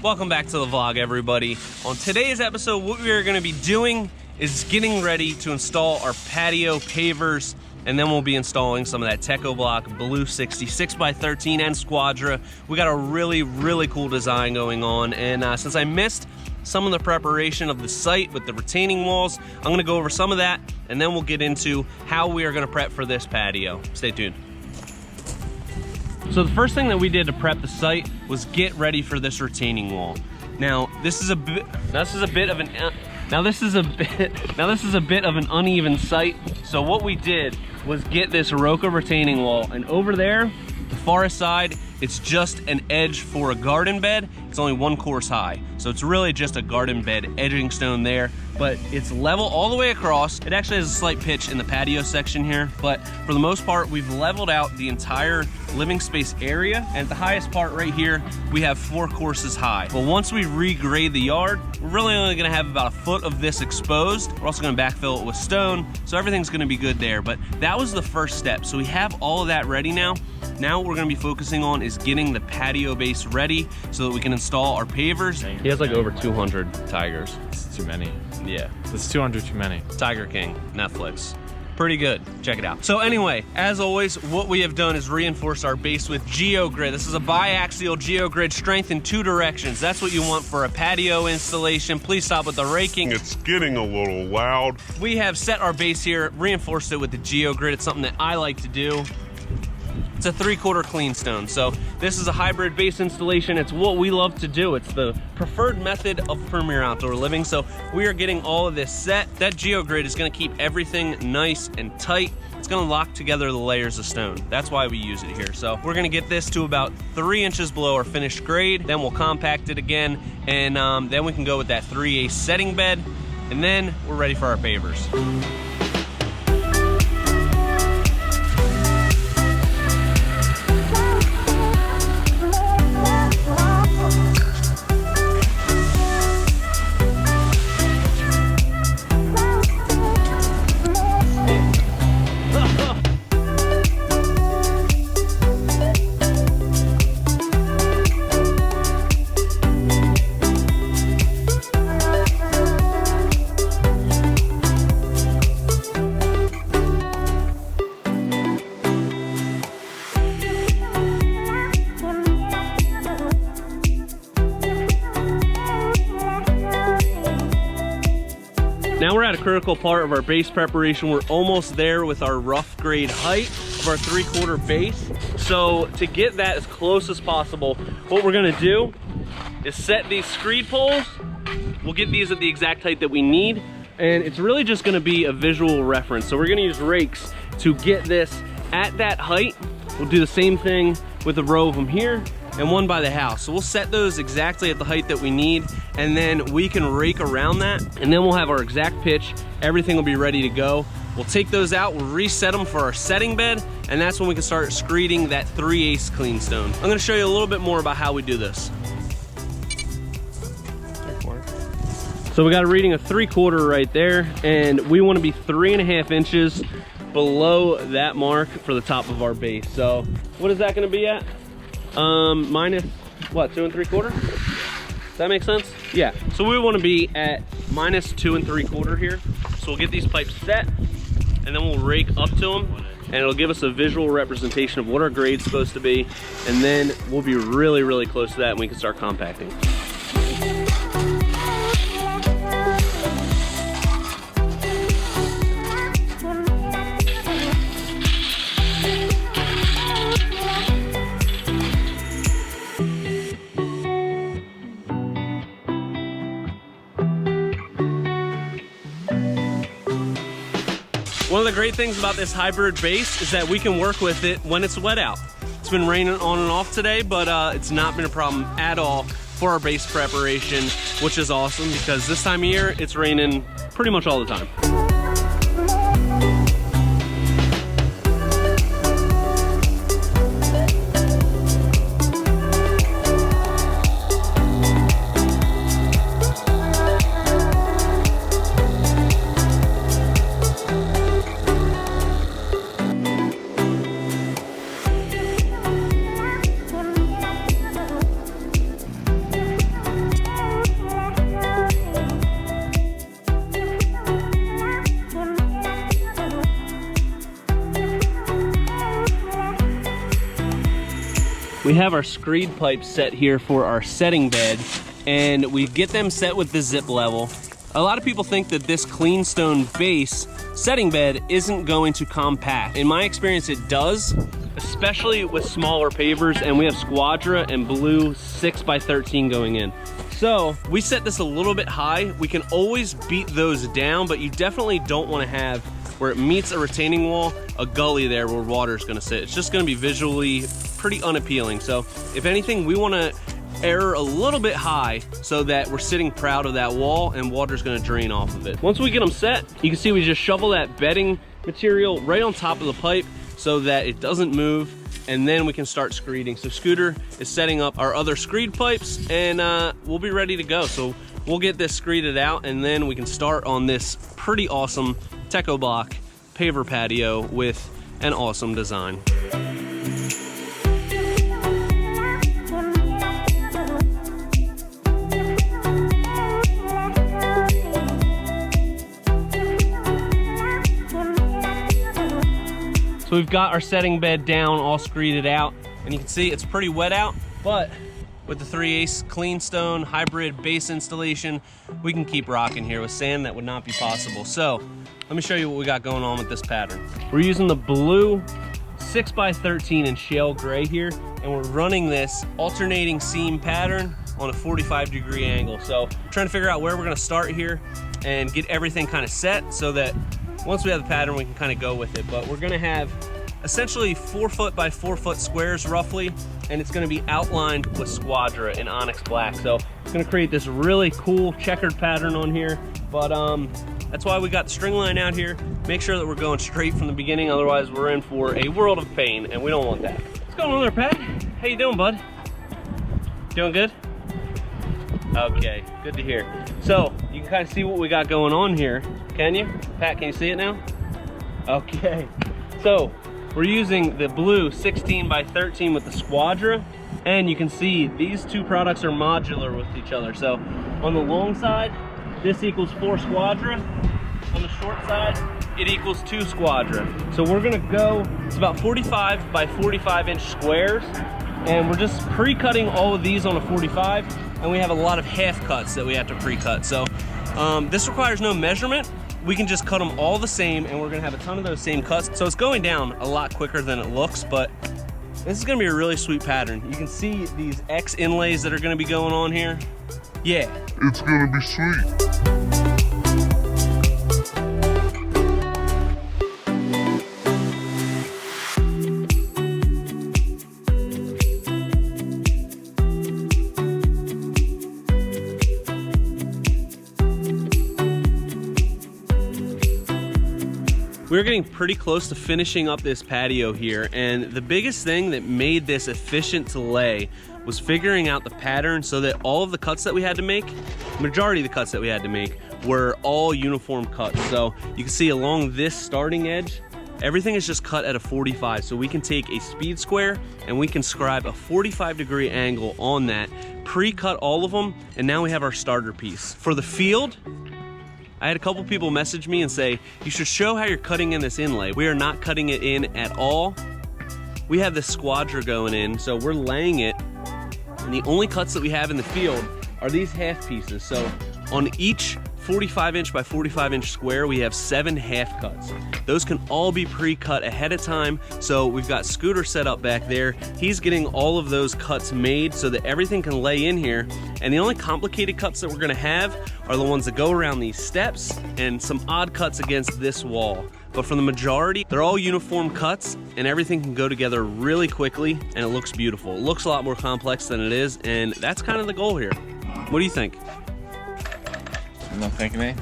Welcome back to the vlog, everybody. On today's episode, what we are going to be doing is getting ready to install our patio pavers, and then we'll be installing some of that Techo-Bloc Blue 60 6x13 and Squadra. We got a really cool design going on, and since I missed some of the preparation of the site with the retaining walls, I'm going to go over some of that, and then we'll get into how we are going to prep for this patio. Stay tuned. So the first thing that we did to prep the site was get ready for this retaining wall. Now this is a bit of an uneven site. So what we did was get this Roca retaining wall, and over there, the farthest side, it's just an edge for a garden bed. It's only 1 course high. So it's really just a garden bed edging stone there, but it's level all the way across. It actually has a slight pitch in the patio section here, but for the most part, we've leveled out the entire living space area. And at the highest part right here, we have 4 courses high. But once we regrade the yard, we're really only gonna have about 1 foot of this exposed. We're also gonna backfill it with stone, so everything's gonna be good there. But that was the first step. So we have all of that ready now. Now what we're gonna be focusing on is getting the patio base ready so that we can install our pavers. He has like over 200 tigers. It's too many. Yeah. It's 200 too many. Tiger King, Netflix. Pretty good, check it out. So anyway, as always, what we have done is reinforce our base with GeoGrid. This is a biaxial GeoGrid, strength in 2 directions. That's what you want for a patio installation. Please stop with the raking. It's getting a little loud. We have set our base here, reinforced it with the GeoGrid. It's something that I like to do. It's a 3/4 clean stone. So this is a hybrid base installation. It's what we love to do. It's the preferred method of premier outdoor living. So we are getting all of this set. That GeoGrid is gonna keep everything nice and tight. It's gonna lock together the layers of stone. That's why we use it here. So we're gonna get this to about 3 inches below our finished grade. Then we'll compact it again. And then we can go with that 3/8 setting bed. And then we're ready for our pavers. Now we're at a critical part of our base preparation. We're almost there with our rough grade height of our 3/4 base. So to get that as close as possible, what we're gonna do is set these screed poles. We'll get these at the exact height that we need. And it's really just gonna be a visual reference. So we're gonna use rakes to get this at that height. We'll do the same thing with a row of them here and one by the house. So we'll set those exactly at the height that we need, and then we can rake around that, and then we'll have our exact pitch. Everything will be ready to go. We'll take those out, we'll reset them for our setting bed, and that's when we can start screeding that 3/8 clean stone. I'm gonna show you a little bit more about how we do this. So we got a reading of 3/4 right there, and we wanna be 3.5 inches below that mark for the top of our base. So what is that gonna be at? Minus what, 2 3/4? Does that make sense? Yeah. So we want to be at minus 2 3/4 here. So we'll get these pipes set, and then we'll rake up to them, and it'll give us a visual representation of what our grade's supposed to be, and then we'll be really close to that, and we can start compacting. One of the great things about this hybrid base is that we can work with it when it's wet out. It's been raining on and off today, but it's not been a problem at all for our base preparation, which is awesome because this time of year, it's raining pretty much all the time. We have our screed pipes set here for our setting bed, and we get them set with the zip level. A lot of people think that this clean stone base setting bed isn't going to compact. In my experience, it does, especially with smaller pavers, and we have Squadra and blue 6x13 going in. So we set this a little bit high. We can always beat those down, but you definitely don't want to have, where it meets a retaining wall, a gully there where water is going to sit. It's just going to be visually pretty unappealing. So if anything, we want to err a little bit high so that we're sitting proud of that wall and water's going to drain off of it. Once we get them set, you can see we just shovel that bedding material right on top of the pipe so that it doesn't move, and then we can start screeding. So Scooter is setting up our other screed pipes, and we'll be ready to go. So we'll get this screeded out, and then we can start on this pretty awesome Techo-Bloc paver patio with an awesome design. So we've got our setting bed down, all screeded out, and you can see it's pretty wet out, but with the 3/8 clean stone hybrid base installation, we can keep rocking here. With sand, that would not be possible. So let me show you what we got going on with this pattern. We're using the blue 6x13 in shale gray here, and we're running this alternating seam pattern on a 45-degree angle. So trying to figure out where we're gonna start here and get everything kind of set so that once we have the pattern, we can kind of go with it. But we're gonna have essentially 4 foot by 4 foot squares roughly, and it's gonna be outlined with Squadra in onyx black. So it's gonna create this really cool checkered pattern on here. But that's why we got the string line out here. Make sure that we're going straight from the beginning, otherwise we're in for a world of pain, and we don't want that. What's going on there, Pat? How you doing, bud? Doing good? Okay, good to hear. So you can kind of see what we got going on here. Can you? Pat, can you see it now? Okay. So we're using the blue 16x13 with the Squadra, and you can see these two products are modular with each other. So on the long side, this equals 4 Squadra. On the short side, it equals 2 Squadra. So we're gonna go, it's about 45 by 45 inch squares, and we're just pre-cutting all of these on a 45, and we have a lot of half cuts that we have to pre-cut. So this requires no measurement. We can just cut them all the same, and we're gonna have a ton of those same cuts. So it's going down a lot quicker than it looks, but this is gonna be a really sweet pattern. You can see these X inlays that are gonna be going on here. Yeah. It's gonna be sweet. We're getting pretty close to finishing up this patio here, and the biggest thing that made this efficient to lay was figuring out the pattern so that all of the cuts that we had to make, the majority of the cuts that we had to make, were all uniform cuts. So you can see along this starting edge, everything is just cut at a 45. So we can take a speed square and we can scribe a 45-degree angle on that, pre-cut all of them, and now we have our starter piece. For the field, I had a couple people message me and say, you should show how you're cutting in this inlay. We are not cutting it in at all. We have this Squadra going in, so we're laying it, and the only cuts that we have in the field are these half pieces. So on each 45-inch by 45-inch square, we have 7 half cuts. Those can all be pre-cut ahead of time. So we've got Scooter set up back there. He's getting all of those cuts made so that everything can lay in here. And the only complicated cuts that we're gonna have are the ones that go around these steps and some odd cuts against this wall. But for the majority, they're all uniform cuts, and everything can go together really quickly, and it looks beautiful. It looks a lot more complex than it is, and that's kind of the goal here. What do you think? No, thank you, man.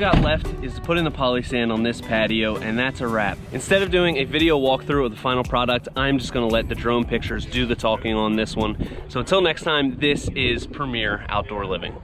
got left is to put in the poly sand on this patio, and that's a wrap. Instead of doing a video walkthrough of the final product, I'm just gonna let the drone pictures do the talking on this one. So until next time, this is Premier Outdoor Living.